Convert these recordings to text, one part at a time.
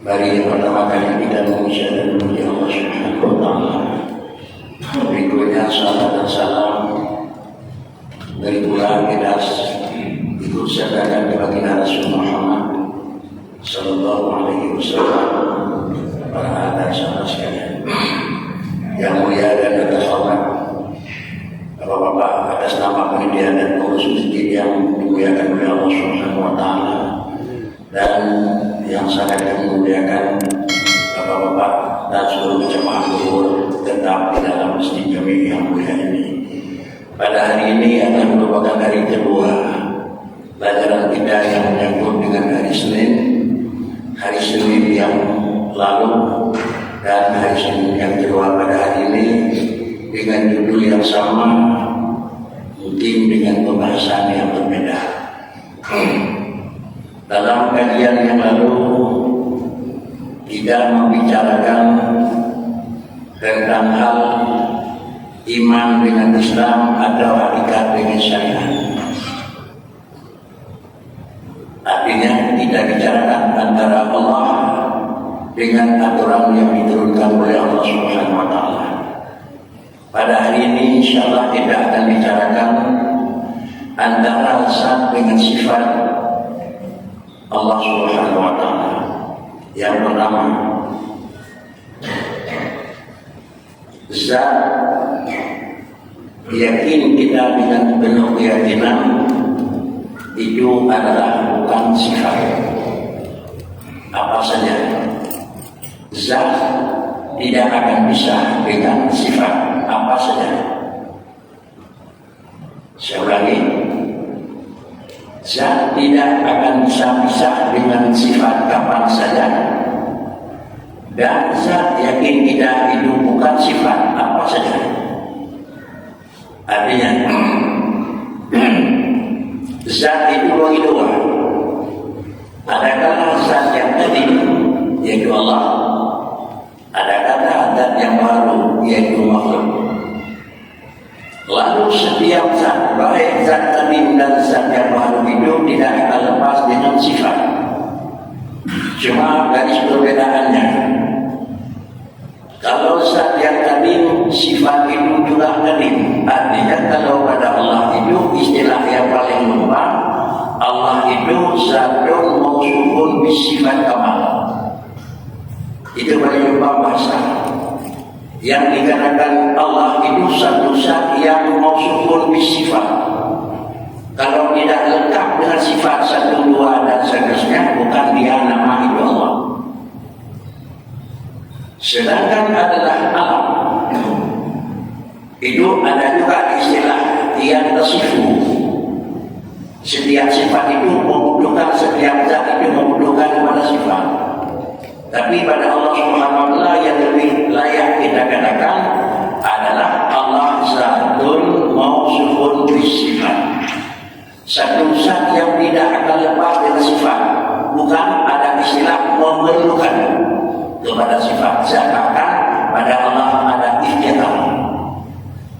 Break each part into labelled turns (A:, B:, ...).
A: Mari yang pertama kali kita mengucap dan memuji Allah Subhanahu wa Ta'ala. Berikutnya salam dan salam dari Tuhan kita ikut sertakan kepada Rasul Muhammad Sallallahu Alaihi Wasallam, para anak sahabat sekalian yang mulia dan terhormat, Bapak-bapak, atas nama pendidikan dan pengurus masjid yang dimuliakan oleh Allah Subhanahu wa Ta'ala, dan yang sangat memuliakan Bapak-bapak dan seluruh jemaah zuhur tetap di dalam masjid kami yang mulia ini. Pada hari ini akan merupakan hari kedua pelajaran kita yang menyangkut dengan hari Senin yang lalu dan hari Senin yang kedua pada hari ini dengan judul yang sama, mungkin dengan pembahasan yang berbeda. Dalam kajian yang lalu kita membicarakan tentang hal iman dengan Islam atau hakikat dengan syariat. Artinya kita bicarakan antara Allah dengan aturan yang diturunkan oleh Allah Subhanahu wa Ta'ala. Pada hari ini insyaallah kita akan bicarakan antara zat dengan sifat Allah Subhanahu wa Ta'ala. Yang pertama, zat, yakin kita dengan penuh keyakinan itu adalah bukan sifat. Apa saja zat tidak akan bisa dengan sifat apa saja. Saya ulangi, zat tidak akan bisa dengan sifat kapan saja, dan zat yakin kita itu bukan sifat apa saja. Artinya zat itu bagi dua. Adakah zat yang tadi yaitu Allah, adakah zat yang baru yaitu makhluk. Lalu setiap zat, baik zat qadim dan zat yang baru itu tidak akan lepas dengan sifat. Cuma garis perbedaannya, kalau zat yang qadim sifat itu juga qadim. Artinya kalau pada Allah itu istilah yang paling lembab, Allah itu zatun mausufun bisifat kamal. Itu paling lembab bahasa. Yang dikatakan Allah itu satu zat yang mausufun bisifat. Kalau tidak lengkap dengan sifat 1, 2 dan seterusnya, bukan dia nama itu Allah. Sedangkan adalah alam, itu ada juga istilah yang tasifu. Setiap sifat itu membutuhkan, setiap zat itu membutuhkan pada sifat. Tapi pada Allah Subhanahu wa Ta'ala yang lebih layak kita katakan adalah Allah zatun mausufun bisifat. Satu zat yang tidak akan lepas dari sifat, bukan ada istilah memerlukan kepada sifat. Sedangkan pada Allah ada ikhtiar.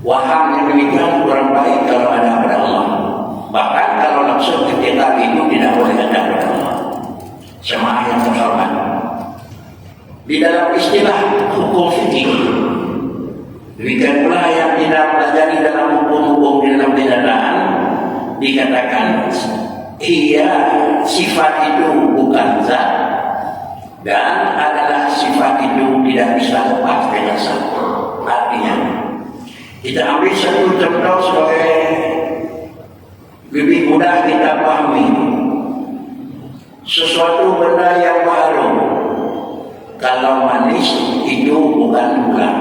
A: Waham yang demikian kurang baik kalau ada pada Allah. Bahkan kalau langsung ikhtiar itu tidak boleh ada pada Allah. Jemaah yang terhormat, di dalam istilah hukum fikih, demikian pula yang tidak pelajari dalam hukum-hukum di dalam kenyataan, dikatakan iya sifat itu bukan zat, dan adalah sifat itu tidak bisa lepas dengan satu. Artinya kita ambil satu contoh sebagai lebih mudah kita pahami. Sesuatu benda yang baru, kalau manis itu bukan gula,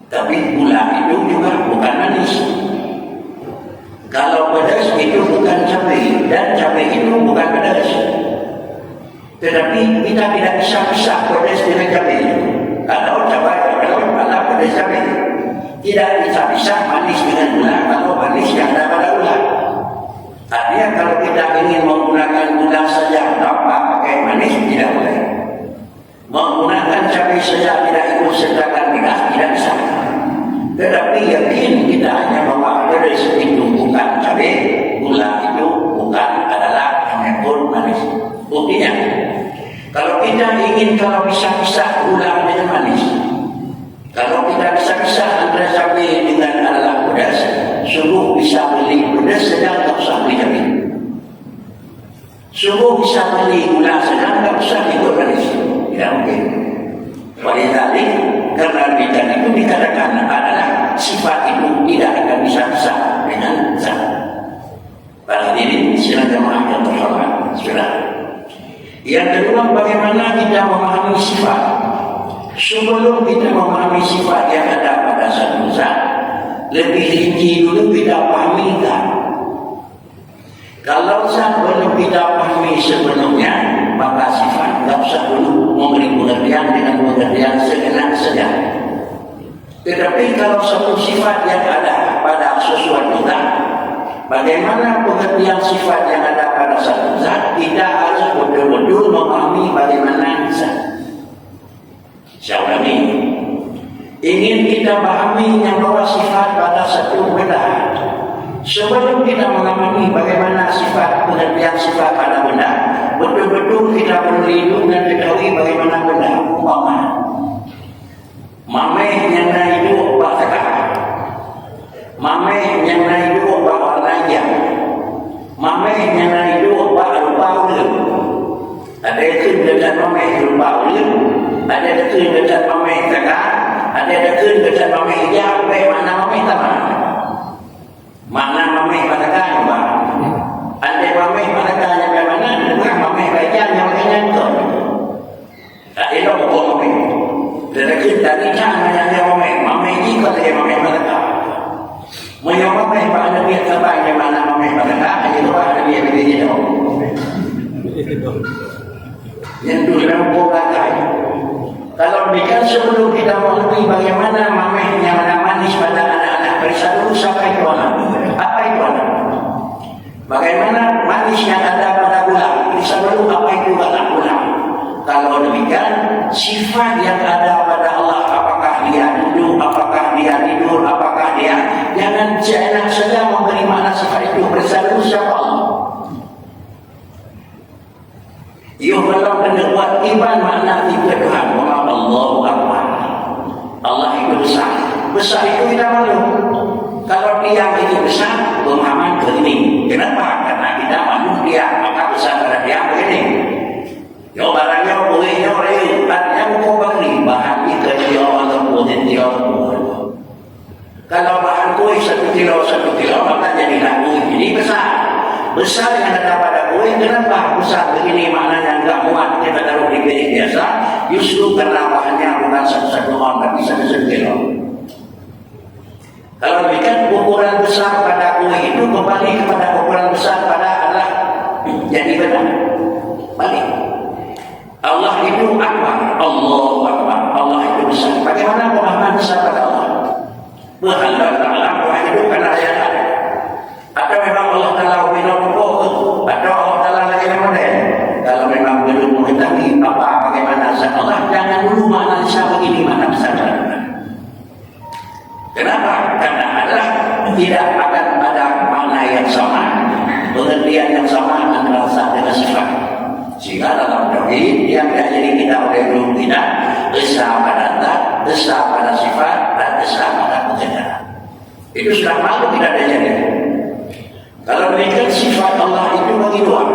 A: tapi gula itu juga bukan manis. Kalau pedas itu bukan cabai, dan cabai itu bukan pedas. Tetapi kita tidak bisa pisah pedas dengan cabai. Kalau cabai adalah pedas cabai, tidak bisa pisah manis dengan gula. Kalau manis yang ada pada gula. Artinya kalau kita ingin menggunakan gula saja tanpa pakai manis, tidak boleh. Menggunakan cabai saja tidak ikut sertakan pedas, tidak bisa. Tetapi yakin kita hanya bahwa pedas itu bukan cabai, gula itu bukan adalah hanya pun manis. Buktinya, kalau kita ingin kalau bisa-bisa gula dengan manis, kalau kita bisa-bisa antara cabai dengan adalah pedas, sungguh bisa beli pedas sedang tak usah beli cabai. Sungguh bisa beli gula sedang tak usah ikut manis. Tidak mungkin. Walidalik, karena bidan itu dikatakan adalah sifat itu tidak akan bisa dengan zat. Para hadirin sidang jamaah yang terhormat, saudara. Yang kedua, bagaimana kita memahami sifat. Sebelum kita memahami sifat yang ada pada satu zat, lebih rinci dulu kita pahami zat. Kalau zat belum kita pahami sebelumnya, maka sifat tidak usah dulu memberi pengertian dengan pengertian sejenak saja. Tetapi kalau satu sifat yang ada pada sesuatu zat, bagaimana pengertian sifat yang ada pada satu zat, kita harus betul-betul memahami bagaimana zat. Saya ulangi, ingin kita pahami yang bahwa sifat pada satu benda. Sebelum kita mengamati bagaimana sifat pengertian sifat pada benda, betul-betul kita perlu dan ketahui bagaimana benda. Umpama mameh yang hidup bakal, mameh yang hidup bakal raja, mameh yang hidup bakal paul. Ada itu dekat mameh lupa ulim, ada itu dekat mameh tegak, ada itu dekat mameh hijab. Mana mameh taman? Mana mameh padakan ba? Ada mameh padakan yang mana? Dengar mameh baca yang makanya itu. Tak ada pokok mameh. Dekat dari jangan yang mameh jika dia mameh padakan. Mau mameh pada dia terbaik yang mana mameh padakan? Itu ada dia begini dong. Yang dalam pogakai. Kalau bikin sebelum kita mengerti bagaimana mameh yang mana manis pada anak-anak, periksa dulu siapa itu anak. Apa itu anak? Bagaimana manis yang ada pada gula, periksa dulu apa itu gula. Kalau demikian, sifat yang ada pada Allah, apakah dia duduk, apakah dia tidur, apakah dia, jangan seenak saja memberi makna sifat itu. Periksa dulu siapa Allah. Ia belum kena buat iman makna tiga Tuhan. Allahu Akbar. Allah itu besar. Besar itu kita malu. Kalau dia itu besar, pemahaman begini. Kenapa? Karena kita malu dia. Maka besar pada dia begini. Yo barangnya boleh yo reu. Artinya buku bagi bahan itu dia atau boleh dia. Kalau bahan kue 1 kilo maka jadilah kue. Ini besar. Besar yang ada pada kue, kenapa besar begini maknanya enggak muat kita taruh di piring biasa, justru karena bahannya bukan 1 on tapi 1 kilo. Kalau demikian ukuran besar pada kue itu kembali kepada ukuran besar pada Allah. Jadi benar balik. Allah itu akbar, Allahu Akbar. Allah itu besar. Bagaimana pemahaman besar pada Allah? Berhala Allah itu karena ayat ada. Atau memang Allah Ta'ala minum atau Allah Ta'ala lagi model. Kalau memang belum mengetahui bagaimana zat Allah, jangan dulu menganalisa begini mana besar. Kenapa? Karena adalah tidak akan ada makna yang sama, pengertian yang sama antara zat dengan sifat. Sehingga dalam tauhid yang diajari kita oleh guru kita, esa pada zat, esa pada sifat, dan esa pada pengertian. Itu sudah malu tidak diajari. Kalau demikian sifat Allah itu bagi dua.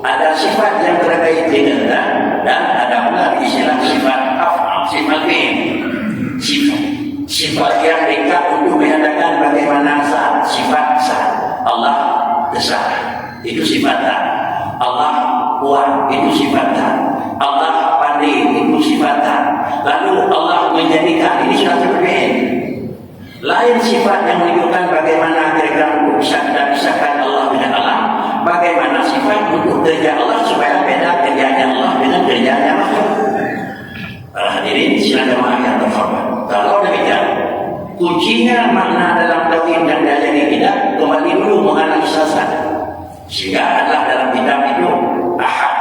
A: Ada sifat yang terkait dengan zat dan ada pula istilah sifat af'al, sifat fi'il. Sifat yang dekat untuk menyatakan bagaimana zat, sifat zat. Allah besar, itu sifat zat. Allah kuat, itu sifat zat. Allah pandai, itu sifat zat. Lalu Allah menjadikan, ini sudah terkait. Lain sifat yang menunjukkan bagaimana kira-kira untuk bisa kita pisahkan Allah dengan alam. Bagaimana sifat untuk kerja Allah supaya beda kerjanya Allah dengan kerjanya makhluk. Para hadirin silakan jemaah yang terhormat. Kalau demikian, kuncinya makna dalam tauhid yang diajari kita kembali dulu menganalisa zat. Sehingga adalah dalam kitab itu ahad,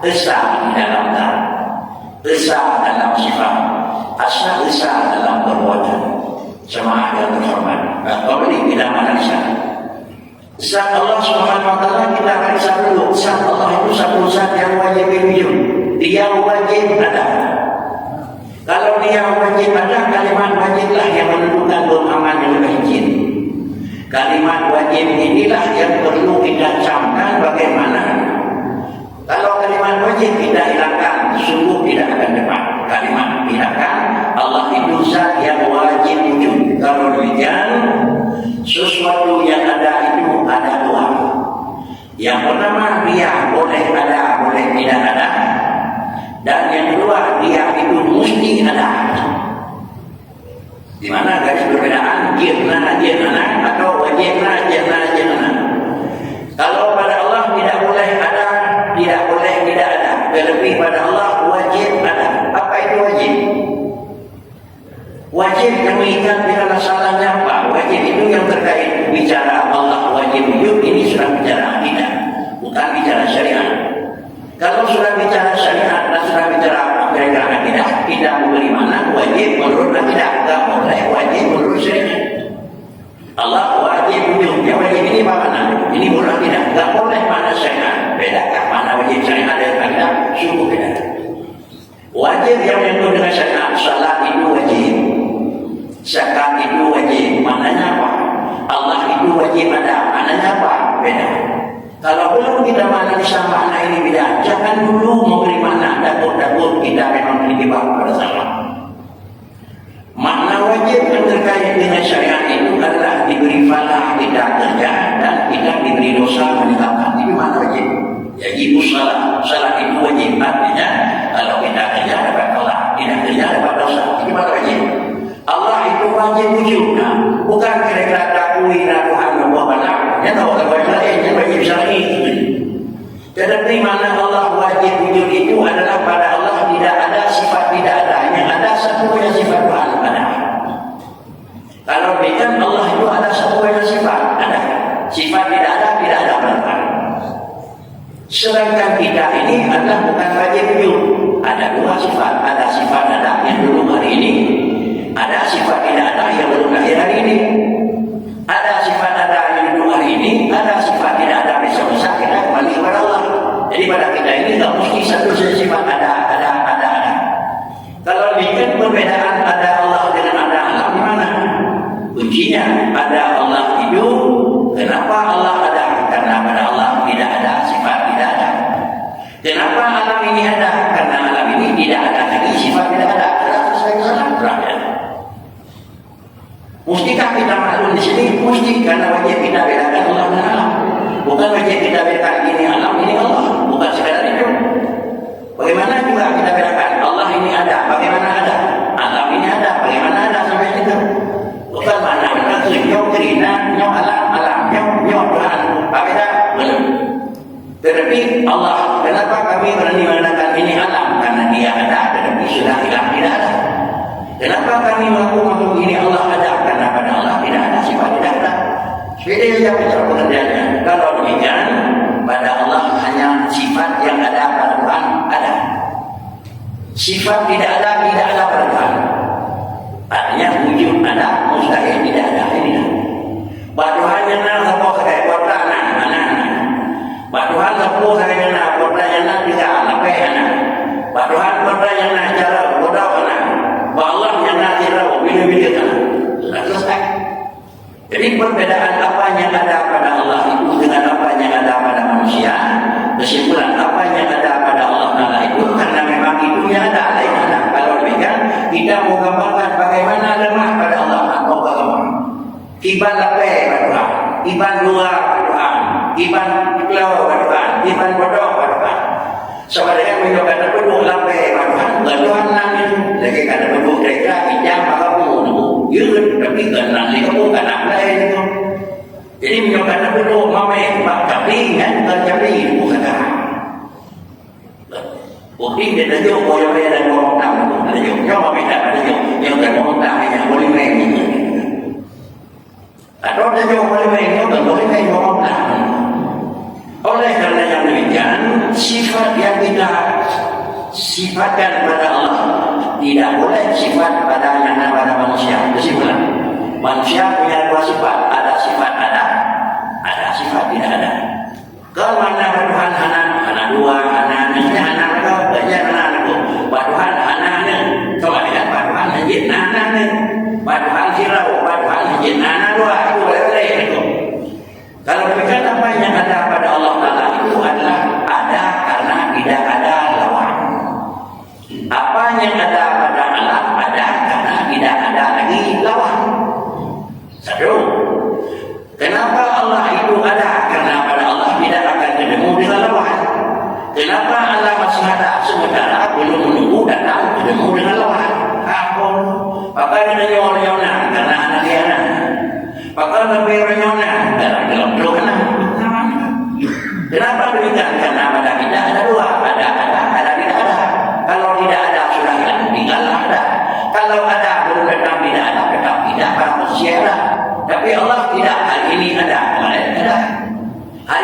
A: esa dalam zat, esa dalam sifat, asa esa dalam perbuatan. Jemaah yang terhormat, kembali kita analisa zat Allah Subhanahu wa taala. Kita analisa dulu zat Allah itu satu zat yang wajib wujud. dia wajib ada. Kalau dia wajib ada, kalimat wajiblah yang menentukan pemahaman oleh izin. Kalimat wajib inilah yang perlu kita camkan bagaimana. Kalau kalimat wajib kita hilangkan, sungguh tidak akan dapat. Kalimat hilangkan, Allah itu zat yang wajib wujud. Kalau demikian, sesuatu yang ada itu ada dua. Yang pertama, dia boleh ada, boleh tidak ada. Dan yang kedua, dia itu mesti ada. Di mana garis perbedaan jirna atau wajibna jirna. Kalau pada Allah tidak boleh ada, tidak boleh tidak ada. Terlebih pada Allah wajib ada. Apa itu wajib? Wajib yang mengikat dengan masalahnya apa? Wajib itu yang terkait bicara Allah wajib wujud, ini sudah bicara akidah, bukan bicara syariat. Kalau sudah bicara syariat dan sudah bicara akidah, tidak memberi mana wajib menurut akidah, tidak boleh wajib menurut syariat. Allah wajib wujud, ya wajib ini apa mana? Ini menurut akidah, tidak boleh mana syariat. Bedakah mana wajib syariat dan akidah? Sungguh beda. Wajib yang menyebut dengan syariat, salat itu wajib, zakat itu wajib, maknanya apa? Allah itu wajib ada, maknanya apa? Beda. Kalau belum kita mana bisa makna ini beda, jangan dulu memberi makna takut-takut kita memang terlibat pada salah. Makna wajib yang terkait dengan syariat itu adalah diberi falah tidak kerja dan tidak diberi dosa meninggalkan. Itu makna wajib. Yajib salat itu wajib, artinya kalau kita kerja dapat falah, tidak kerja dapat dosa. Itu makna wajib. Allah itu wajib wujud, bukan kira-kira takui Tuhan membuat banyak. Ya tahu kalau yang wajib syar'i. Tetapi mana Allah wajib wujud itu adalah pada Allah tidak ada sifat tidak ada, yang ada satu yang sifat Tuhan ada. Kalau bukan Allah itu ada satu yang sifat ada, sifat tidak ada pada. Sedangkan kita ini adalah bukan wajib wujud, ada dua sifat, ada sifat ada yang dulu hari ini. Ada sifat tidak ada yang belum lahir hari ini. Ada sifat ada yang dulu hari ini. Ada sifat tidak ada besok-besok kita kembali kepada Allah. Jadi pada kita ini tak mesti satu sifat ada. Kalau bikin perbedaan ada Allah dengan ada alam di mana? Kuncinya ada Allah hidup. Kenapa Allah ada? Karena pada Allah tidak ada sifat tidak ada. Kenapa alam ini ada? Karena alam ini tidak ada lagi sifat tidak ada. Mustikah kita maklum di sini? Mesti, karena wajib kita bedakan Allah dan alam. Bukan wajib kita bedakan ini alam, ini Allah. Bukan sekadar itu. Bagaimana juga kita bedakan Allah ini ada, bagaimana ada? Alam ini ada, bagaimana ada sampai itu? Bukan mana kita nyok cerita, nyok alam, nyok Tuhan. Beda? Belum. Tetapi Allah, kenapa kami berani mengatakan ini alam? Karena dia ada, tetapi sudah hilang tidak ada. Kenapa kami mengaku ini Allah ada? Karena pada Allah tidak ada sifat tidak ada. Sepeda yang bicara pengertiannya. Kalau demikian, pada Allah hanya sifat yang ada pada Tuhan ada. Sifat tidak ada pada Tuhan. Artinya wujud ada, mustahil tidak ada. Ini dah. Tuhan yang nak sepuh saya kota anak. Tuhan sepuh saya nak kota yang nak tiga lapeh anak. Tuhan kota yang nak cara bodoh anak. Allah yang nak tirau bila-bila anak. Sudah selesai. Jadi perbedaan apa yang ada pada Allah itu dengan apa yang ada pada manusia, kesimpulan apa yang ada pada Allah Ta'ala itu karena memang itu yang ada, lain ada. Kalau demikian kita mau gambarkan bagaimana lemah pada Allah atau bagaimana iban lapeh pada Tuhan, iban dua pada Tuhan, iban kelau pada Tuhan, iban bodoh pada Tuhan. Sebenarnya menyebabkan penduduk lapeh pada Tuhan, Tuhan nak itu lagi kata penduduk mereka ijam apa punยืด tapi kena kamu tak nak lain itu. Jadi menyebabkan penduduk mamai tapi kan terjadi bukan dah. Bukti dia tunjuk boleh dan orang tak ada tunjuk. Yang mamai tak ada tunjuk, yang tak orang tak yang boleh main itu. Atau tunjuk boleh main itu tak boleh main orang tak. Oleh kerana yang demikian, sifat yang kita sifatkan pada Allah tidak boleh sifat pada yang ada pada manusia. Kesimpulan, manusia punya dua sifat, ada sifat ada sifat tidak ada. Kalau mana Tuhan anak dua, anak anak kau belajar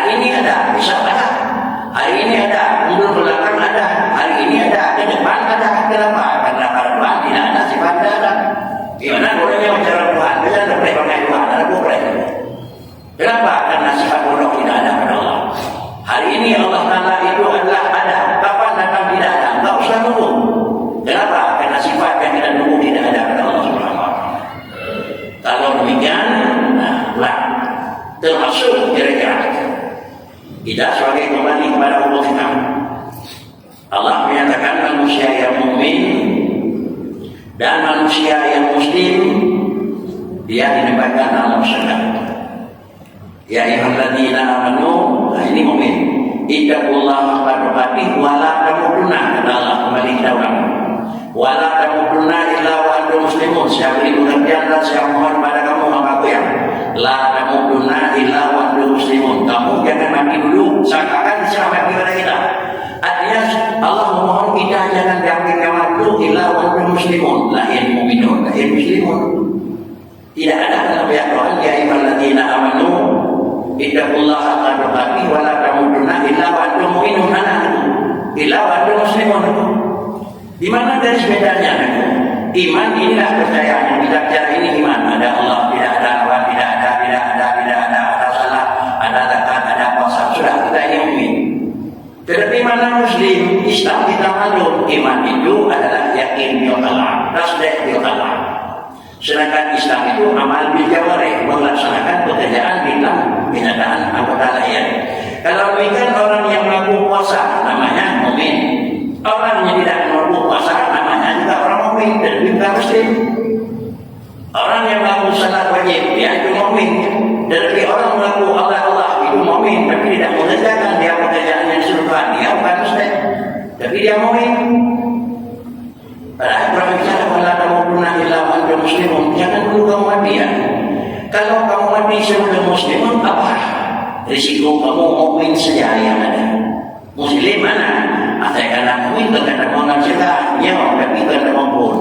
A: Hari ini ada, besok ada. Hari ini ada, mundur belakang ada. Hari ini ada, ke depan ada. Kenapa? Karena pada Tuhan tidak ada sifat ada. Gimana bolehnya bicara Tuhan? Dia ada boleh pakai Tuhan, ada boleh. Kenapa? Karena sifat bodoh tidak ada pada Allah. Hari ini Allah Ta'ala itu adalah ada. Kapan datang tidak ada? Enggak usah nunggu. Kenapa? Karena sifat yang kita nunggu tidak ada pada Allah Subhanahu wa Ta'ala. Kalau demikian, nah, termasuk kira-kira kita sebagai kembali kepada Allah kita. Allah menyatakan manusia yang mukmin dan manusia yang muslim dia dinamakan dalam syariat. Ya ayyuhalladzina amanu, nah ini mukmin. Ittaqullaha haqqa tuqatih wa la tamutunna, kata Allah kembali kita ulang. Wa la tamutunna illa wa antum muslimun. Saya beri pengertian dan saya mohon pada kamu apa yang la tamutunna illa wa antum muslimun. Kamu jangan mati dulu seakan siapa mati pada kita. Artinya Allah memohon kita jangan diambil nyawa dulu illa wa antum muslimun. Lahir mu'minun, lahir muslimun. Tidak ada dalam ayat Quran ya ayyuhalladzina amanu ittaqullaha haqqa tuqatih wa la tamutunna illa wa antum mu'minun, illa wa antum muslimun. Di mana garis bedanya? Iman inilah percaya yang kita bicara ini iman. Ada Allah, tidak ada Tuhan, tidak ada salah, ada zakat, ada puasa. Sudah kita ini mukmin. Tetapi mana Muslim, Islam kita maklum. Iman itu adalah yakin bil Allah, tasdik bil Allah. Sedangkan Islam itu amal bil jawarih, melaksanakan pekerjaan dalam kenyataan anggota lain. Kalau demikian orang yang mampu puasa namanya mukmin. Orang yang tidak mampu puasa namanya juga orang mukmin dan bukan Muslim. Orang yang mampu salat wajib dia itu mukmin. Tetapi orang mengaku Allah itu mukmin tapi tidak mengerjakan dia pekerjaan yang serupa, dia bukan Muslim. Tapi dia mukmin. Padahal Quran bicara wala tamutunna illa wa antum muslimun. Jangan dulu kamu mati ya. Kalau kamu mati sebelum muslimun apa? Risiko kamu mukmin saja yang ada. Muslim mana? Ada kata mukmin berkata mengajak nyawa tapi kata mampun.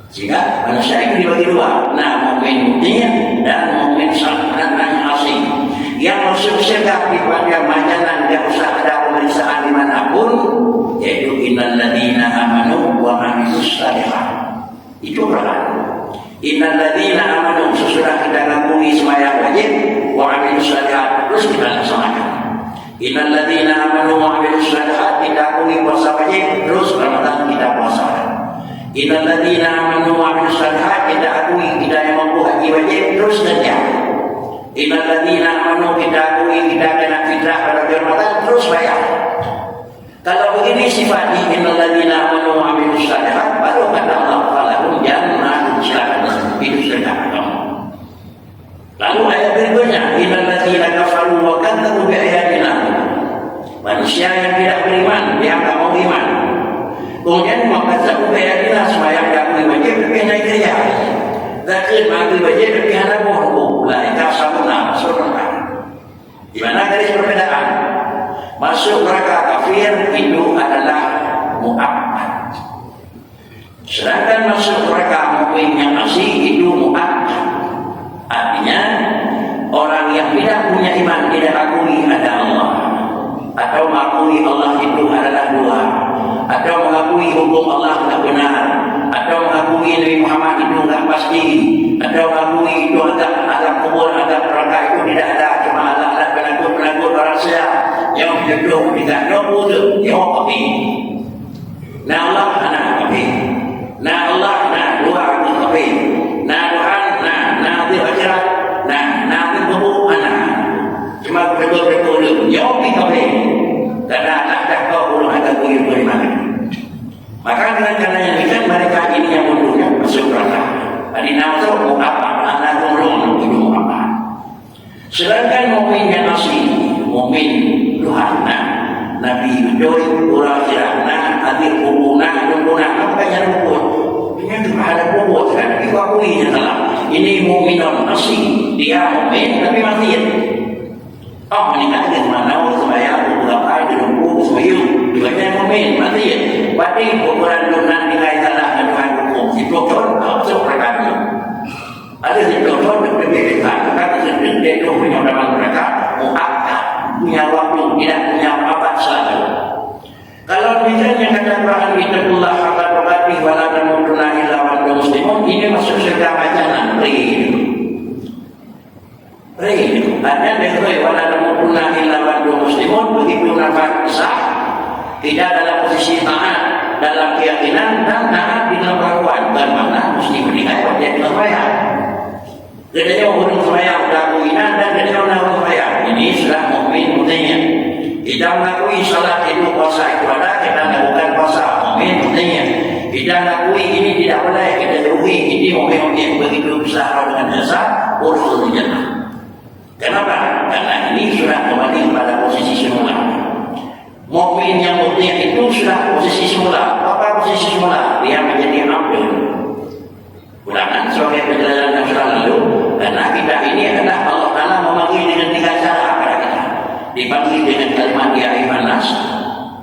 A: Sehingga manusia itu dibagi dua. Nah, mukmin mutinya dan mukmin sanadnya asing. Yang masuk surga pada majalah tidak usah ada pemeriksaan dimanapun, yaitu innalladzina amanu wa amilus shalihat. Itu Quran. Innalladzina amanu, sesudah kita ngakui sembahyang wajib wa amilus shalihat terus kita laksanakan. Innalladzina amanu wa amilus shalihat, kita akui puasa wajib terus Ramadan kita puasa. Innalladzina amanu wa amilus shalihat, kita akui kita yang mampu haji wajib terus kerja. Innalladzina amanu, kita akui kita kena fitrah pada Ramadan terus bayar. Kalau begini sifatnya innalladzina amanu wa amilus shalihat, baru kata Allah falahum jannatun, silakan hidup surga. Lalu ayat berikutnya innalladzina kafaru wa kadzabu bi ayatina, manusia yang tidak beriman dia enggak mau iman. Kemudian makadzzabu bi ayatina, sembahyang diakui wajib tapi hanya kerja. Zakir mati wajib tapi hanya bohong. La ikasabuna surga. Di mana garis perbedaan? Masuk neraka kafir itu adalah mu'abbad. Sedangkan masuk neraka mukmin yang asli itu mu'abbad. Artinya orang yang tidak punya iman tidak akui ada Allah, atau mengakui Allah itu adalah dua, atau mengakui hukum Allah tidak benar, atau mengakui Nabi Muhammad itu tidak pasti, atau mengakui itu azab kubur, azab neraka itu tidak ada, cuma ada penakut orang siap yang hidup tidak nyobut dia kopi. Nah Allah anak kopi, nah Allah nah dua aku kopi, nah Tuhan nah di akhirat nah kubu anak cuma berdoa nyobi kopi karena ada kau belum ada kuil beriman. Maka dengan caranya demikian mereka ini yang mundur masuk neraka. Tadi nama itu apa? Anak kumulun itu apa? Sedangkan mukmin yang asli, mukmin Tuhan, Nabi Doi, Urah Jirana, Adir Kubuna, Dumbuna, apa yang rukun? Ini juga ada kubur, tapi akui salah. Ini mukminun asli, dia mukmin tapi mati. Oh, menikah dengan mana? Sembahyang, berapa di rumpu, sembahyang, juga mukmin mati. Berarti kuburan dunan nilai salah dan Tuhan hukum. Si doktor, masuk mereka. Ada si doktor yang berbeda, kata sendiri dia itu punya orang mereka mu'abbad. dalam Quran ittaqullah haqqa tuqatih wa la tamutunna illa wa antum muslimun, ini masuk surga majalah ada dari wa la tamutunna illa wa antum muslimun, begitu nafas sah, tidak dalam posisi taat dalam keyakinan dan taat di dalam perlakuan, bermakna mesti meninggal dia dalam sembahyang. Kedua orang sembahyang dakwina dan kedua orang sembahyang ini sudah mukmin mutinya. Kita mengakui salat itu puasa itu ada, kita melakukan puasa mukmin mutinya. Kita mengakui ini tidak boleh, kita rugi ini mukmin begitu besar dengan jasa urus jannah. Kenapa? Karena ini sudah kembali pada posisi semula. Mukmin yang mulia itu sudah posisi semula. Apa posisi semula? Dia menjadi abdul. Ulangan sebagai penjelasan yang sudah lalu. Karena kita ini adalah Allah Ta'ala memanggil dengan 3 cara kepada kita. Dipanggil dengan kalimat ya ayyuhan nas,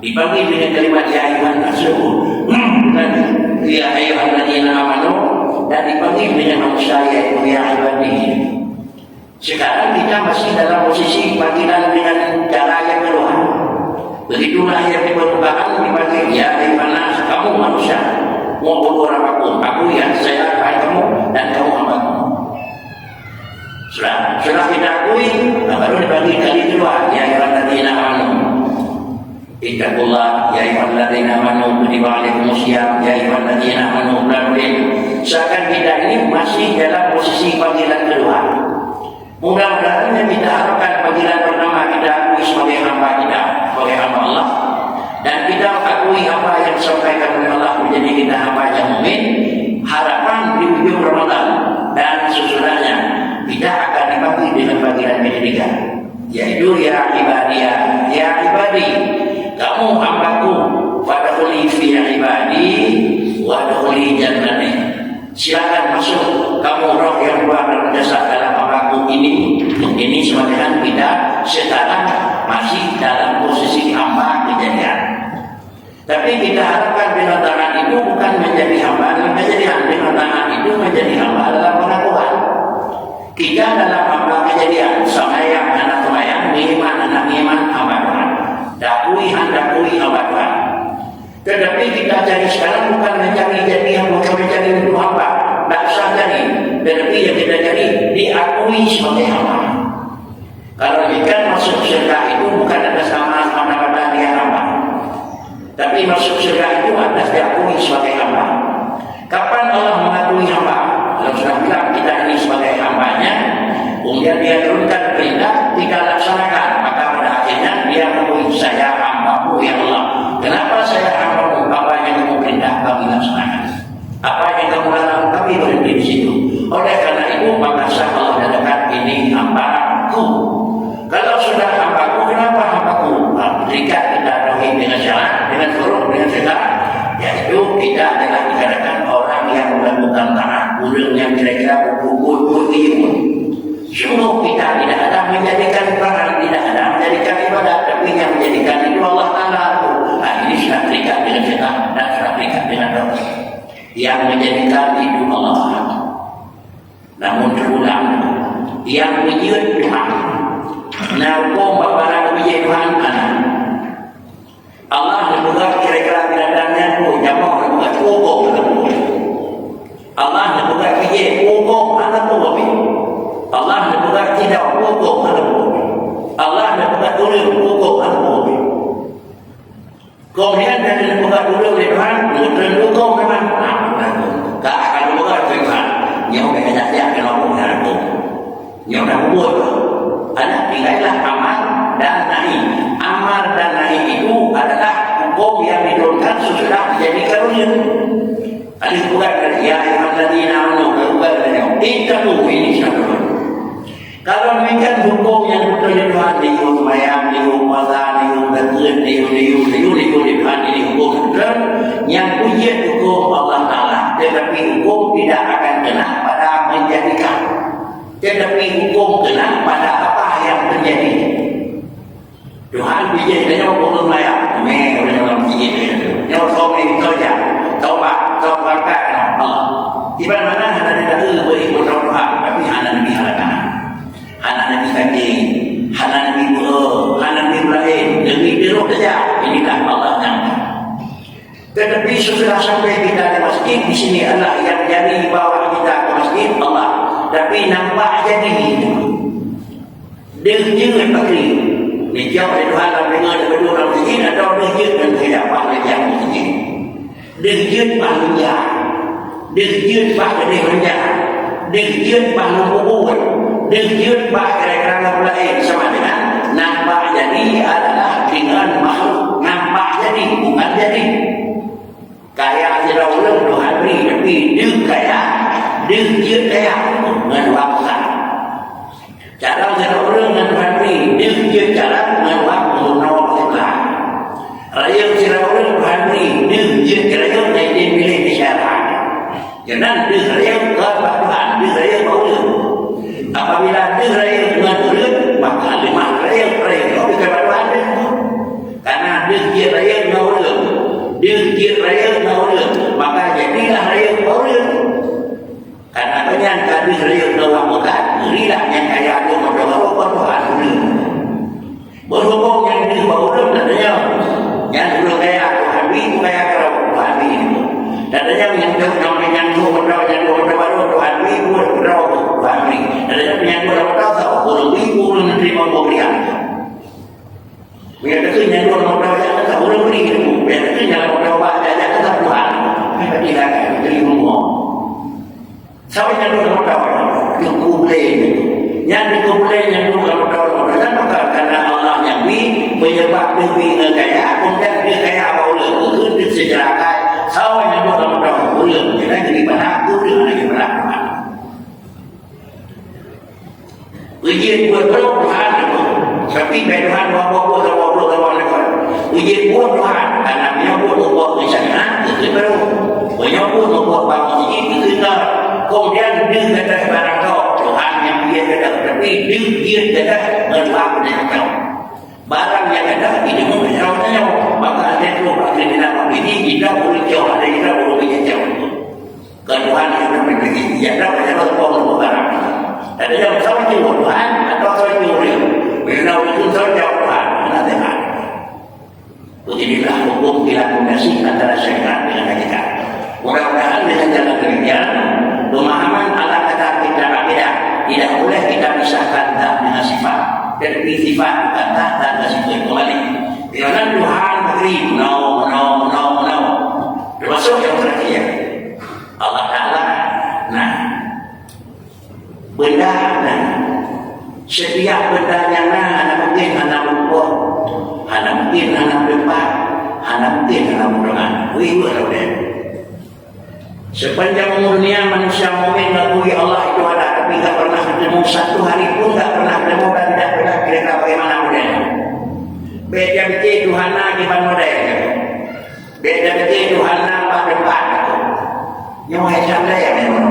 A: dipanggil dengan kalimat ya ayyuhan nas, dan ya ayyuhan ladzina amanu, dan dipanggil dengan manusia yaitu ya ibadi. Sekarang kita masih dalam posisi panggilan dengan cara yang kedua. Begitulah yang diperlukan dipanggil ya ayyuhan nas, kamu manusia, mau berbuat apapun, aku ya saya kamu dan kamu hambaku. Sudah kita akui, baru dibagi kali kedua ya ayyuhan ladzina amanu ittaqullah ya ayyuhan ladzina amanu kutiba alaikumusiyam ya ayyuhan ladzina amanu seakan kita ini masih dalam posisi panggilan kedua. Mudah-mudahan yang kita harapkan panggilan pertama kita akui sebagai hamba kita, sebagai hamba Allah, dan kita akui apa yang disampaikan oleh Allah menjadi kita hamba yang mukmin. Harapan di ujung Ramadan dan sesudahnya kita akan dipanggil dengan panggilan ketiga, yaitu ya ibadiyah, ya ibadi, kamu hambaku, wadkhuli fi ibadi wadkhuli jannati. Silakan masuk kamu roh yang luar biasa dalam hambaku ini. Ini sebenarnya kita sekarang masih dalam posisi hamba kejadian. Tapi kita harapkan dengan tangan itu bukan menjadi hamba dalam kejadian, dengan tangan itu menjadi hamba dalam pengakuan. Kita dalam hamba kejadian, sembahyang anak sembahyang, iman anak iman, hamba Tuhan. Dakui hamba Tuhan. Tetapi kita cari sekarang bukan mencari jadi yang bukan mencari untuk hamba, tak usah cari. Tetapi yang kita cari diakui sebagai hamba. Kalau ikan masuk surga itu bukan atas nama mata-mata dia hamba, tapi masuk surga itu atas diakui sebagai hamba. Kapan Allah mengakui hamba? Kalau sudah bilang kita ini sebagai hambanya, kemudian dia turunkan perintah, kita laksanakan, maka pada akhirnya dia mengakui saya hambamu ya Allah. Kenapa saya hambamu? Apa yang kamu perintah kami laksanakan, apa yang kamu larang kami berhenti di situ. Oleh karena itu maka sah Allah katakan ini hambaku. Kalau sudah hambaku, kenapa hambaku? Ketika kita tauhid dengan syarat, dengan huruf, dengan syarat, yaitu kita adalah dikatakan orang yang melakukan taat, ulun yang kira-kira buku-buku ilmu. Sungguh kita tidak ada menjadikan perang, tidak ada menjadikan ibadah, tapi yang menjadikan itu Allah Ta'ala. Nah, ini sudah terikat dengan syarat dan sudah terikat dengan tauhid. Yang menjadikan itu Allah. Namun terulang, yang menyuat Tuhan, nah hukum bapak puji Tuhan Allah membuat kira-kira binatangnya itu jamak membuat hukum Allah membuat puji hukum anak bumi. Allah membuat tidak hukum anak bumi. Allah membuat ulur hukum anak bumi. Kemudian dari membuat ulur Tuhan mudah hukum memang tak akan membuat Tuhan yang berkata dia akan membuat hukum yang dah buat. Ada tinggallah amar dan nahi. Amar dan nahi itu adalah hukum yang diturunkan sesudah menjadi karunia. Ada bukan dari ya ayyuhal ladzina amanu bukan dari ittaqu ini satu. Kalau demikian hukum yang diturunkan di sembahyang, di puasa, di zakat, di Tuhan ini hukum yang puji hukum Allah Taala, tetapi hukum tidak akan kena pada menjadikan. Tetapi hukum kena pada apa yang terjadi. Tuhan bijak dia hukum maya, me orang dalam begini. Dia hukum ini kerja, taubat Allah. Di mana ada tidak beri Tuhan, tapi ada Nabi halakan, ada Nabi kaki, ada Nabi Ibrahim, demi biru saja. Inilah Allah yang. Tetapi setelah sampai kita di masjid, di sini Allah yang jadi bawa kita ke masjid, Allah. Tapi nampak jadi dia je pakri. Ni jauh dari Tuhan dalam dengar dan berdua dalam masjid, atau dia je dan tidak pahala yang masjid. Dia je pahala. Dia je pahala dia rendah. Dia je pahala kubur. Dia je pahala kerana lain sama dengan nampak jadi adalah dengan makhluk. Nampak jadi, bukan jadi. Kaya tidak ulang Tuhan beri, tapi dia kaya, dia je kaya dengan waktu. Cara tidak ulang dengan Tuhan beri, dia je cara dengan waktu menolak sebelah. Raya tidak ulang Tuhan beri, dia je raya yang dipilih di syariat. Jangan dia raya ke Tuhan, dia raya ulang. Apabila dia raya dengan ulang, maka lima raya kalau ke Tuhan dia. Karena dia je raya dengan ulang. Dia je raya dengan ulang, maka jadilah raya ulang. Karena banyak tadi raya dengan waktu, ngerilah yang kaya itu mendoa Tuhan ulang. Berhubung yang di bawah ulang tadanya, yang dulu kaya Tuhan itu kaya kalau Tuhan itu. Tadanya yang jauh yang dulu berdoa yang dulu berdoa Tuhan itu berdoa Tuhan ini. Tadanya yang dulu berdoa tahu ibu menerima pemberian. Biar itu yang dulu berdoa yang tak boleh beri itu. Biar itu yang berdoa yang tak Tuhan. Tidak akan terima. Sampai yang dulu berdoa yang kumpulan yang dikumpulkan yang dulu berdoa kenapa? Karena Allah yang menyebab dia kaya, kemudian dia kaya boleh itu disejarakan. Sampai yang dulu berdoa boleh jadi berlaku dengan lagi berlaku. Ujian buat Tuhan itu, tapi Tuhan buat ujian buat Tuhan, anaknya buat misalnya itu baru, banyak buat bangun itu kita. Kemudian dia kata barang kau Tuhan yang dia kata, tapi dia kata berlaku dengan kau. Barang yang ada ini mempercayainya, maka ada dua pakaian dalam ini kita boleh jauh, ada kita boleh jauh. Tuhan yang memberi, yang dapat yang berbohong barang. Ada yang sama jiwa Tuhan atau sama jiwa dia. Bila itu sama jauh Tuhan, mana Tuhan. Beginilah hukum dilakukan antara syariat dengan hakikat. Mudah-mudahan dengan jalan demikian, pemahaman ala kata kita akidah tidak boleh kita pisahkan dengan sifat. Dan sifat kata dan sifat kembali. Kerana Tuhan beri no. Termasuk yang terakhir. Allah Ta'ala benda setiap benda yang anak mungkin anak lupa, anak mungkin anak depan, anak mungkin anak mudah. Ibu ada. Sepanjang umurnya manusia mukmin mengakui Allah itu ada, tapi tak pernah ketemu satu hari pun tak pernah ketemu dan tidak pernah kira bagaimana modelnya. Beda betul Tuhan di depan modelnya. Beda betul Tuhan pada depan. Yang macam dia memang.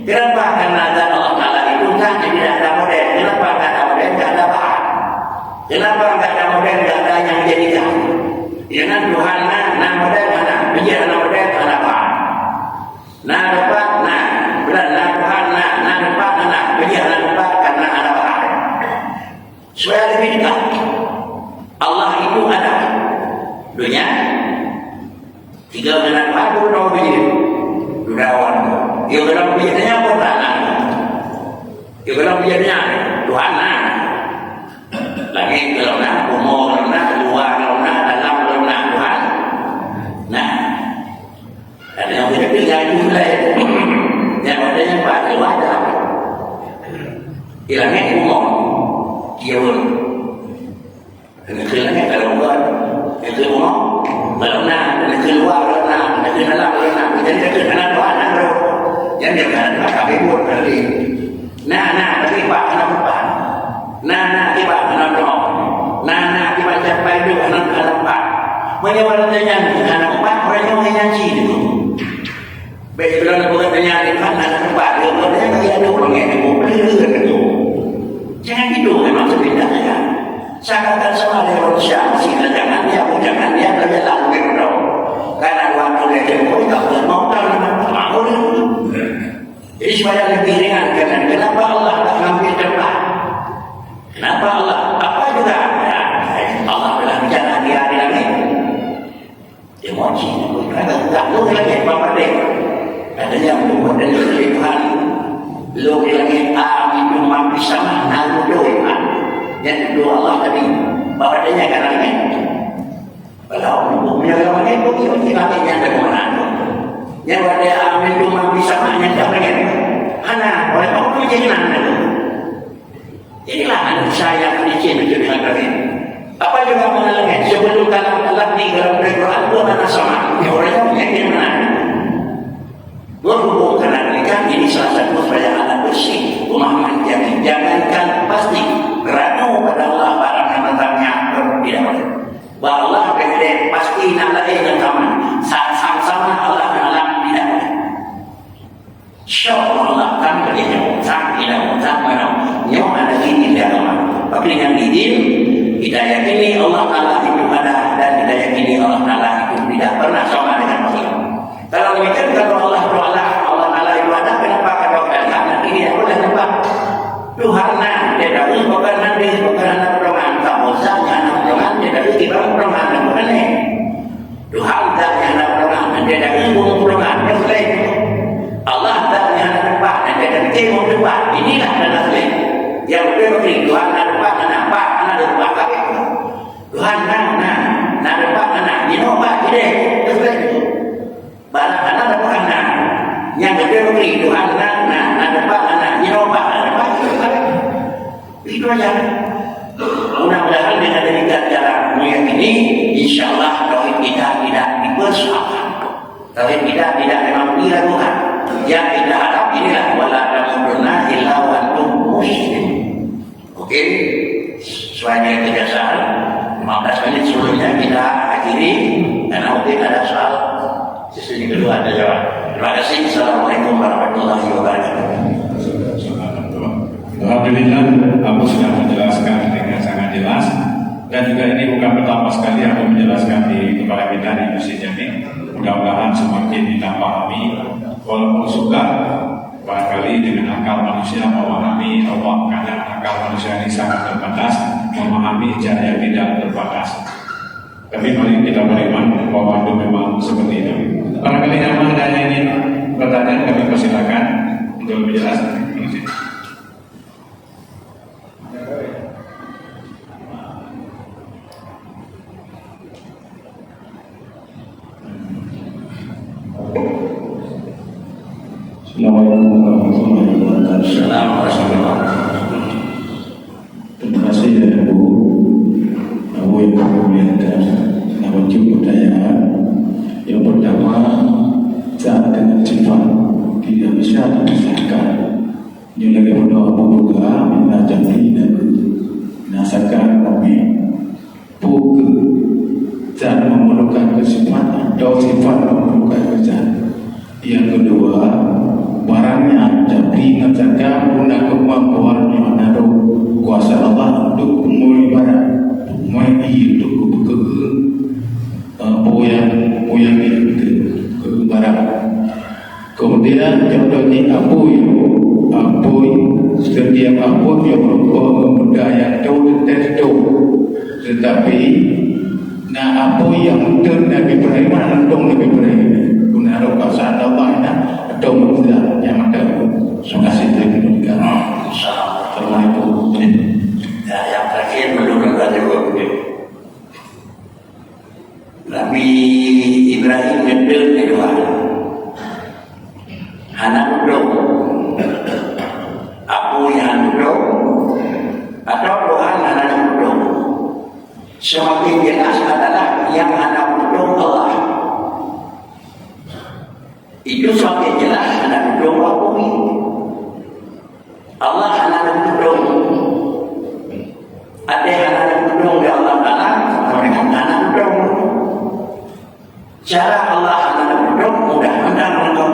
A: Kenapa? Karena Allah Ta'ala itu kan tidak ada model. Kenapa tidak ada model? Tidak ada bahan. Kenapa tidak ada model? Tidak ada yang jadikan. Dengan Tuhan model mana? Biar model ada bahan. Dapat berat Tuhan dapat biar dapat karena ada bahan. Supaya lebih dekat. Allah itu ada. Dunia 3 bulan baru dah begini. Dudawan. Yang dalam biadanya apa tanah? Yang dalam biadanya Tuhan lagi kalau umur luar dalam Tuhan. Ada yang tidak jumlah yang ada yang baca wadah. Hilangnya umur kiaun. Hilangnya kalau buat itu umur kalau keluar dalam kita ke dalam Tuhan yang jangan kami buat kali. Tapi pak anak depan. Tiba anak doa. Tiba capai itu anak pak. Menyewarannya anak empat orang yang nyanyi itu. Baik bila nak buat nyanyi kan anak empat dia berarti bagi ada orang yang boleh itu. Jangan gitu memang sebenarnya. Sangatkan sama dengan manusia. Sila jangan dia berjalan berdoa. Karena waktu dia jemput tak mau tahu mau. Jadi supaya lebih ringan kenapa Allah tak ngambil tempat? Kenapa Allah? Apa juga? Allah telah bicara di hari langit. Dia mau emosi. Tak lu lagi apa deh? Katanya untuk dari Tuhan. Lu lagi itu mampu sama nalu doa. Yang doa Allah tadi. Bahawa dia kan lagi. Kalau punya orang itu kita yang ada mana? Yang ada amin itu mampu sama yang tak lagi. Hana, oleh Allah jadi mana? Inilah saya di sini dengan kalian. Apa juga mengalami sebelum kalam Allah di dalam Al-Quran itu mana sama? Ya orang yang mana? Berhubung karena mereka ini salah satu supaya anak bersih, pemahaman jangankan pasti ragu pada Allah barang yang tentangnya tidak boleh. Bahwa Allah berkata pasti nak lain yang kaman. Saat sama Allah alam tidak boleh. Syok Allah kan berinya utang tidak utang mana yang ada ini tidak kaman. Tapi dengan izin hidayah ini Allah Taala itu ada dan hidayah ini Allah Taala itu tidak pernah sama dengan makhluk. Kalau demikian kalau Allah Taala itu ada kenapa kata kalian ini yang boleh nampak Tuhan nah dia tahu bukan nanti bukan anak perangan kamu saja anak perangan dia tahu kita perangan dan bukan ini Tuhan tak anak perangan dia tahu perangan yang lain Allah tak anak tempat dan dia tahu tempat inilah adalah lain yang berbeda Tuhan anak tempat anak tempat kaki Tuhan nah tempat anak ini obat ide terus barang anak tempat anak yang berbeda Tuhan nah tempat anak ini obat tempat itu aja. Mudah-mudahan dengan demikian cara meyakini, insyaAllah tauhid kita tidak dipersoalkan. Tauhid kita tidak memang diragukan. Yang kita harap inilah wala tamutunna illa wa antum muslimun. Oke, sesuai kebiasaan 15 menit sebelumnya kita akhiri karena mungkin ada soal sesi kedua ada jawab. Terima kasih. Assalamualaikum warahmatullahi wabarakatuh.
B: Alhamdulillah, Abu sudah menjelaskan dengan sangat jelas dan juga ini bukan pertama sekali aku menjelaskan kepada kita di Masjid Jami. Mudah-mudahan semakin kita pahami, walaupun suka barangkali dengan akal manusia memahami Allah karena akal manusia ini sangat terbatas, memahami cara yang tidak terbatas. Tapi mari kita beriman bahwa itu memang seperti itu. Barangkali yang ada yang ingin bertanya kami persilakan untuk lebih jelas.
C: Assalamualaikum warahmatullahi wabarakatuh.
A: Assalamualaikum.
C: Terima kasih ya Abu yang bermuliakan. Nah, wajib pertanyaan yang pertama, saat dengan sifat tidak bisa dipisahkan. Yang lagi berdoa juga minta jadi dan nasakan kami buku saat memerlukan kesifat atau sifat memerlukan kesifat. Yang kedua, barangnya jadi nasakan guna kemampuan yang ada kuasa Allah untuk mengibarat untuk poyang itu kebarat. Kemudian contohnya apoy setiap apoy yang berupa budaya tertentu, tetapi apoy yang Nabi Ibrahim andong Nabi Ibrahim guna kuasa Allah atau mudah yang ada. Terima kasih terima. Assalamualaikum.
A: Ya, yang terakhir menurut Nabi Nabi Ibrahim ngedel kedua anak duduk aku yang duduk atau Tuhan anak duduk semakin jelas adalah yang anak duduk Allah itu semakin jelas anak duduk aku Allah anak duduk ada anak duduk di Allah Ta'ala mereka anak duduk cara Allah anak duduk mudah-mudahan untuk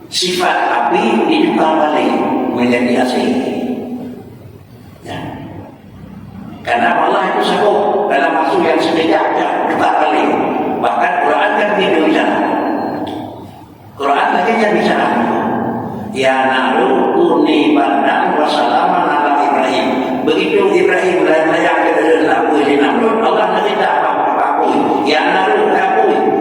A: sifat api ditukar balik menjadi asing ya. Karena Allah itu sanggup dalam waktu yang sekejap tukar balik bahkan Quran kan tidak bisa Quran lagi yang bisa ya naru kuni bardan wassalaman ala Ibrahim begitu Ibrahim layak ke dalam aku ini Namrud Allah lagi tak apa-apa ya naru aku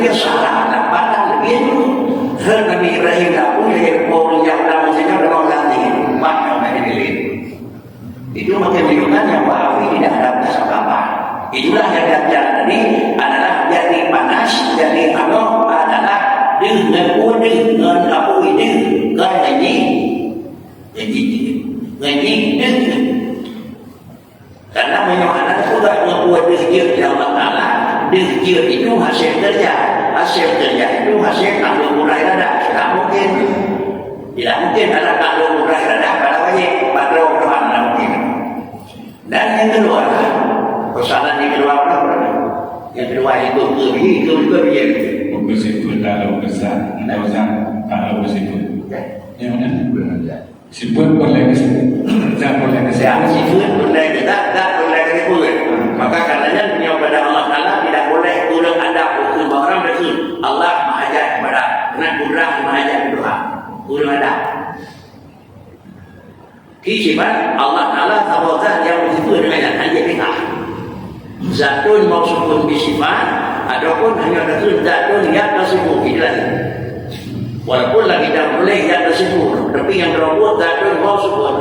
A: dia salah nak pandang lebih dulu. Nabi Ibrahim dah pun dia orang yang dalam muslimnya dalam nanti banyak yang dipilih. Itu makin menunjukkan yang Wahabi tidak ada apa-apa. Itulah yang dia bicara tadi adalah jadi panas, jadi Allah adalah dengan apa ini ngaji karena menyohana juga membuat dikir di Allah Ta'ala. Dikir itu hasil kerja itu hasil takhluk murah iradah. Tidak mungkin ada takhluk murah iradah pada wajib pada Tuhan, tidak mungkin. Dan yang kedua, persoalan yang kedua apa? Yang kedua itu kebijikan.
B: Bersifat kalau besar, kalau bersifat. Yang mana? Sifat boleh kesifat, tak boleh kesifat.
A: Sifat boleh kita, tak boleh kesifat. Maka karenanya beliau pada Allah Ta'ala tidak boleh kurang ada hukum orang betul. Allah mengajar kepada dengan kurang mengajar doa. Kurang ada. Sifat Allah Ta'ala tahu yang bersifat dengan hanya kita. Zatun maksudun bisifat, ataupun hanya betul zatun yang tersebut tidak. Walaupun lagi tak boleh yang tersebut, tapi yang tersebut zatun maksudun.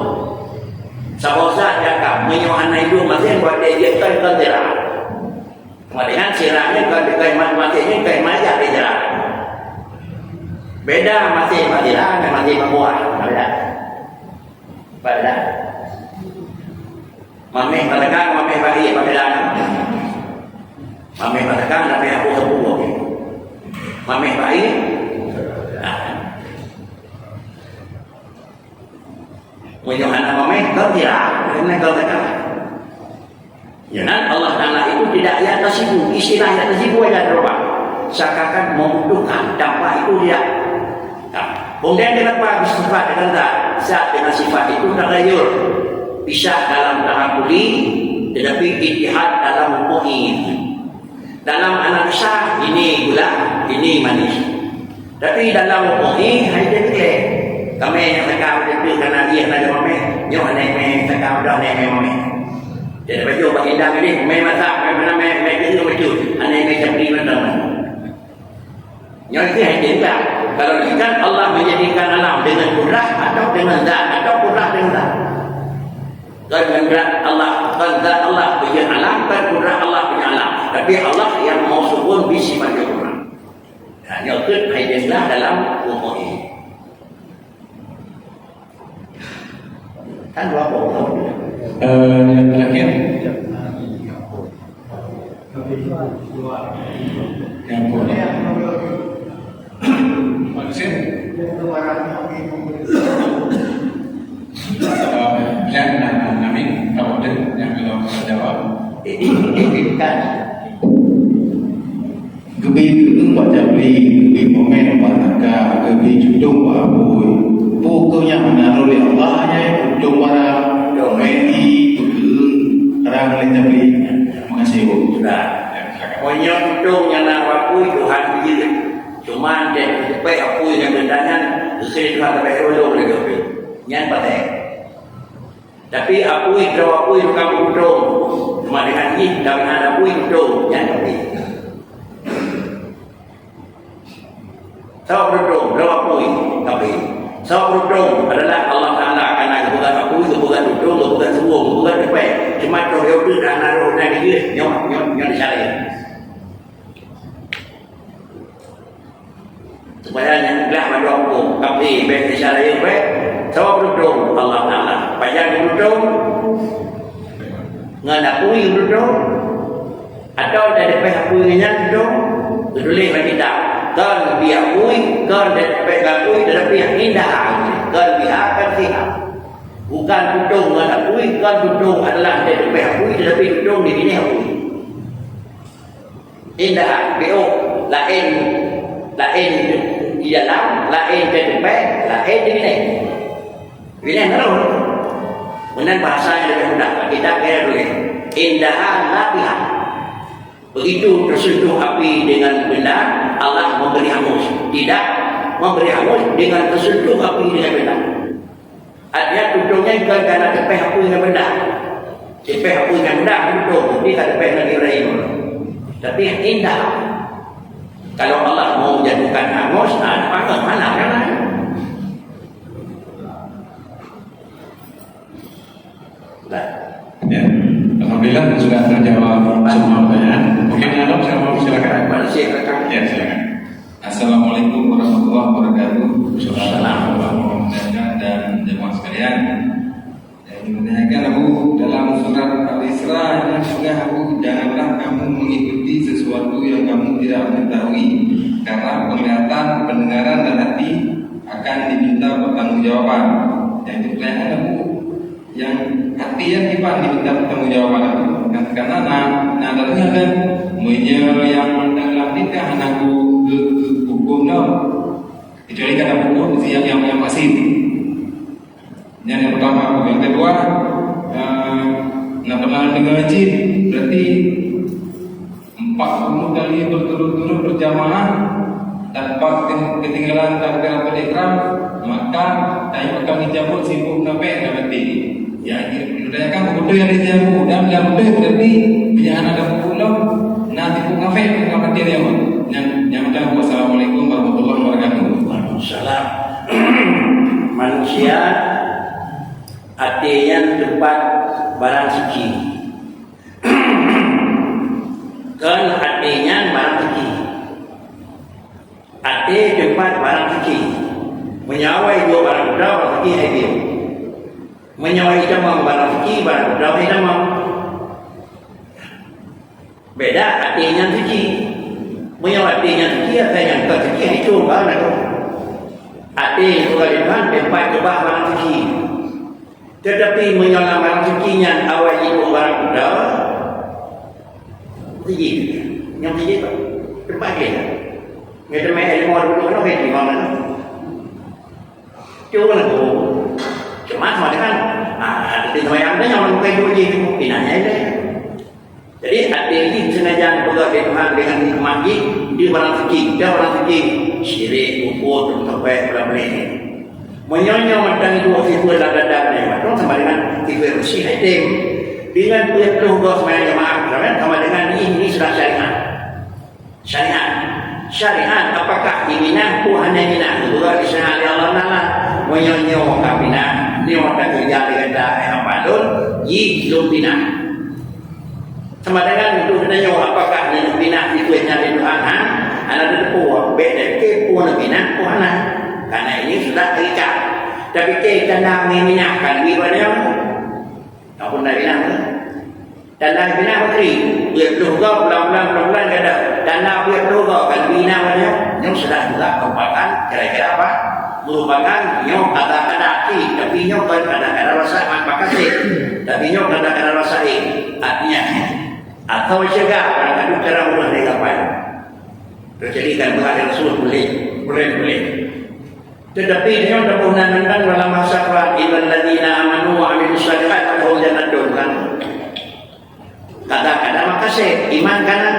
A: Sahaja cakap menyohana itu masih buat dia kan terang. Kemudian sirahnya kan masihnya kayak majak dia terang. Beda masih matilah dan masih membuat. Beda. Mami melakukan mami bagi beda. Mami melakukan tapi aku sepupu. Mami bagi. Menyohana mami kau tidak, kerana kau tak. Jangan Allah Ta'ala itu tidak yang tersibuk, istilah yang tersibuk yang terubah. Seakan membutuhkan dampak itu dia. Kemudian kenapa bersifat dengan tak? Saat dengan sifat itu tak gayur. Pisah dalam tahapuli, tetapi ijtihad dalam hukum. Dalam analisa ini gula, ini manis. Tapi dalam hukum hanya declare. Kami yang cakap itu kerana dia nak kami, nyo ane cakap dah ane kami. Jadi baju bagi dah ini, masak, mana itu baju, ane cakap ni mana. Nyo itu hanya tak. Kalau ikan Allah menjadikan alam dengan kudrah atau dengan zat atau kudrah dengan zat. Dengan zat Allah punya alam, dan kudrah Allah punya alam. Tapi Allah yang mausufun bisifat kudrah. Hanya itu hanya dalam umum ini. Kan dua pokok.
B: Yang terakhir. Yang boleh. Maksud. Yang kami tahu yang belum jawab.
A: Kan.
C: Kebi itu baca beli, kebi momen barangka, kebi judung babui. Pokoknya menaruh oleh Allahnya ujung barang domeni tukung orang lain tapi mengasih
A: sudah. Pokoknya ujung yang nak aku Tuhan pilih. Cuma dia supaya aku yang bendangan sesuai Tuhan sampai dulu lagi tu. Yang penting. Tapi aku itu kamu ujung. Cuma dengan ini dengan aku ujung yang penting. Tahu ujung, aku tapi Sebab ujung adalah Allah Ta'ala kerana bukan aku, bukan ujung, bukan semua, bukan depan. Cuma kalau dia dah naruh dan dia nyok disalahin. Supaya yang belah pada aku, tapi baik disalahin baik. Sebab ujung Allah Ta'ala. Pajak ujung, ngandakui ujung, atau dari pihak aku dengan ujung, tulis bagi tak. Kan diakui, kan diakui tetapi yang indah kan biarkan sihat. Bukan tudung akui, kan tudung adalah diakui tetapi tudung di sini akui. Indah, bio, lain di dalam, lain di depan, lain di sini. Ini tahu. Kemudian bahasa yang lebih mudah kita kira dulu. Indahan labihan. Begitu tersentuh api dengan benda, Allah memberi hangus. Tidak memberi hangus dengan tersentuh api dengan benda. Artinya tudungnya bukan kerana tepeh api dengan benda. Tepeh api dengan benda, tudung. Dia tak tepeh lagi Ibrahim. Tapi yang indah. Kalau Allah mau jadikan hangus, panggil mana kan?
B: Ya, alhamdulillah sudah terjawab semua pertanyaan. Mungkin Anom saya mau silakan. Ya, silakan.
D: Assalamualaikum warahmatullahi wabarakatuh.
A: Assalamualaikum.
D: Dan jemaah sekalian, yang dimuliakan Abu, dalam surat Al-Isra yang juga Abu, janganlah kamu mengikuti sesuatu yang kamu tidak mengetahui, karena penglihatan, pendengaran dan hati akan diminta pertanggungjawaban. Yang dimuliakan Abu, yang hati yang diminta pertanggungjawaban itu, karena nadanya kan menye yang dalam nikah naku hukum kecuali kata hukum yang masih. Yang pertama, yang kedua, pernah dengar jin berarti 40 kali berturut-turut berjamaah tanpa ketinggalan takbiratul ihram, maka saya akan dicabut sibuk sampai mati. Ya, sudah kan bodoh yang dijabut dan berarti biar ada pulau nanti pun ngafe mati dia. Yang pertama, wassalamualaikum warahmatullahi wabarakatuh.
A: Waalaikumsalam. Manusia artinya tempat barang suci. Kan artinya barang suci. Arti tempat barang suci. Menyawai dua barang suci, barang suci itu. Menyawai jamang barang suci, barang suci jamang. Beda artinya suci. Menyawai artinya suci ada yang tak suci itu barang itu. Arti kewajiban tempat coba barang suci. Tetapi menyolam barang sucinya awal itu barang suci. Suci. Yang suci itu berbagai. Kita main ilmu dulu kan kita di mana? Cuba lagu. Cuma kan, di tempat yang ada yang orang kayu je pinanya itu. Jadi ada ini sengaja berbuat dengan masjid di barang suci, dia barang suci syirik, kufur, sampai berapa-berapa. Menyonya macam itu sifat dadah-dadah macam sama dengan sifat syirik. Dengan perlu semuanya jemaah sama dengan ini sudah syariat. Syariat apakah diminah hanya minah juga disahali Allah Taala menyonya kabina ni orang kerja dengan dah amalun yi belum minah. Sama dengan itu sebenarnya apakah ni minah itu yang ada Tuhan anak terpuak beda ke puan minah puana karena ini sudah terikat. Tapi kita nak minahkan bagaimana? Apa nak minah? Dan nak minah menteri dia juga pelan-pelan ada dan nak dia juga kan minah mana yang sudah juga merupakan kira-kira apa? Merupakan yang ada tapi yang ada rasa apa kasih tapi yang ada rasa artinya atau cegah kadang cara ulah dia kapan terjadikan berada Rasul boleh tetapi dia dah pernah nentang dalam masa Quran illal ladzina amanu wa amilus shalihat lahum jannatun kan kata-kata makasih iman kanan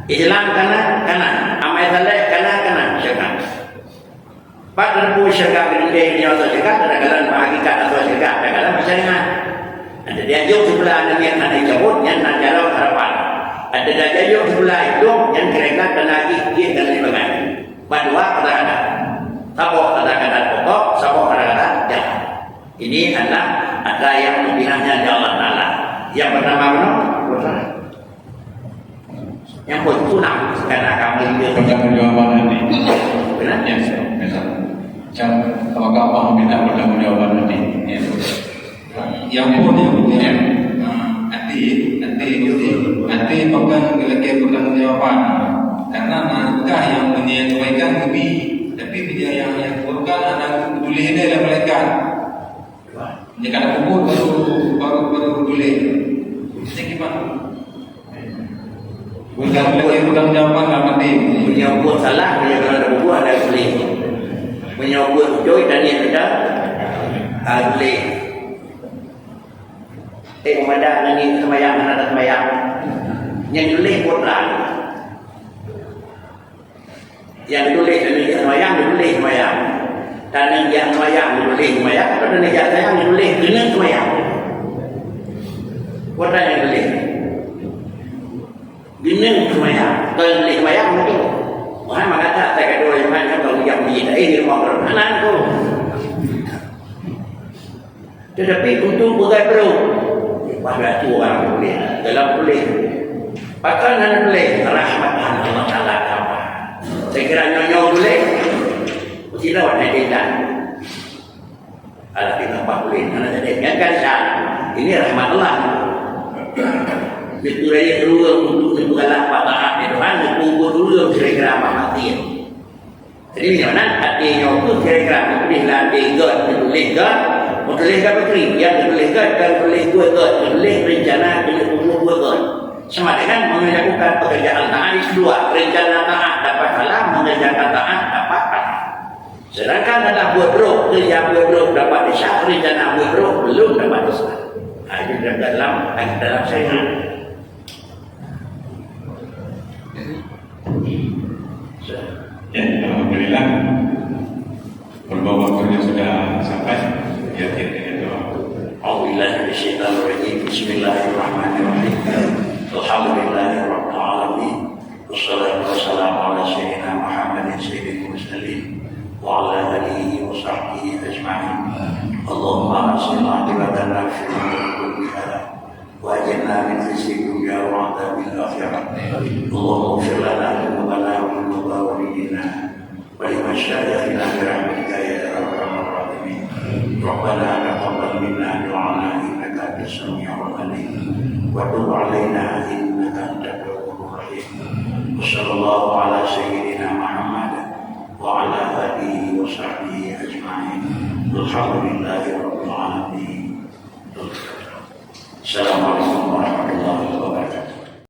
A: Islam kanan amal saleh kanan syurga pak terpu syurga gede ni atau syurga kadang-kadang hakikat atau syurga kadang-kadang masyarakat ada dia jauh sebelah yang ada cabut yang nak jalan harapan ada dia jauh sebelah itu yang kira-kira dan lagi dia dan lebih berdua kata-kata sabuk kata-kata pokok sabuk kata-kata jalan ini adalah ada yang membinanya Allah Ta'ala yang pertama benar yang bertunang karena kami
B: Pertanggungjawaban nanti.
A: benar
B: Ya, macam apakah Allah minta pertanggungjawaban nanti? Ya.
D: Yang pun nanti bukan lagi pertanggungjawaban karena naskah yang menyesuaikan lebih tapi dia yang bukan anak peduli ini adalah mereka jika ada kubur baru peduli ini gimana bukan lagi pertanggungjawaban nanti
A: menyebut salah dia kalau ada buku ada boleh menyebut joy dan yang ada boleh pemadam ini semayang ada semayang yang boleh putra yang boleh ini semayang dan yang semayang boleh semayang dan yang sayang boleh kena semayang putra yang boleh gini semayang kalau boleh semayang itu Tetapi untuk bergaduh pada tu orang boleh dalam boleh. Pakaian boleh rahmat Allah Taala apa. Saya kira nyonya boleh. Tidak ada tidak. Ada tidak boleh. Ada tidak kan sah. Ini rahmat Allah. Itu raya dulu untuk mengalah patah itu kan kubur dulu kira-kira apa mati. Jadi mana hatinya itu kira-kira boleh latih boleh berkri, yang boleh dan boleh boleh rencana boleh umur sama dengan melakukan pekerjaan taat dua rencana taat dapat halal mengerjakan taat dapat halal. Sedangkan ada buat roh kerja buat roh dapat disah rencana buat roh belum dapat disah. Itu dalam saya.
B: Ya, alhamdulillah. Berubah waktunya sudah sampai. Ya, kita doa.
A: A'udzubillahi minasyaitonir rajim. Bismillahirrahmanirrahim. Alhamdulillahirabbil alamin. Wassalatu wassalamu ala sayyidina Muhammadin sayyidil mursalin wa ala alihi wa sahbihi ajma'in. Allahumma arsilna aqibatana fil umuri kulliha wa ajirna min khizyi dunya wa adzabil akhirah. Allahumma ighfir lana dhunubana wa dhunuba walidina wa limasyayikhina bi rahmatika ya arhamar rahimin. Rabbana taqabbal minna du'ana innaka antas samiul alim wa tub 'alaina innaka antat tawwabur rahim. Wassallallahu ala sayyidina Muhammad wa ala alihi wa sahbihi ajma'in. Alhamdulillahi rabbil alamin. Assalamualaikum.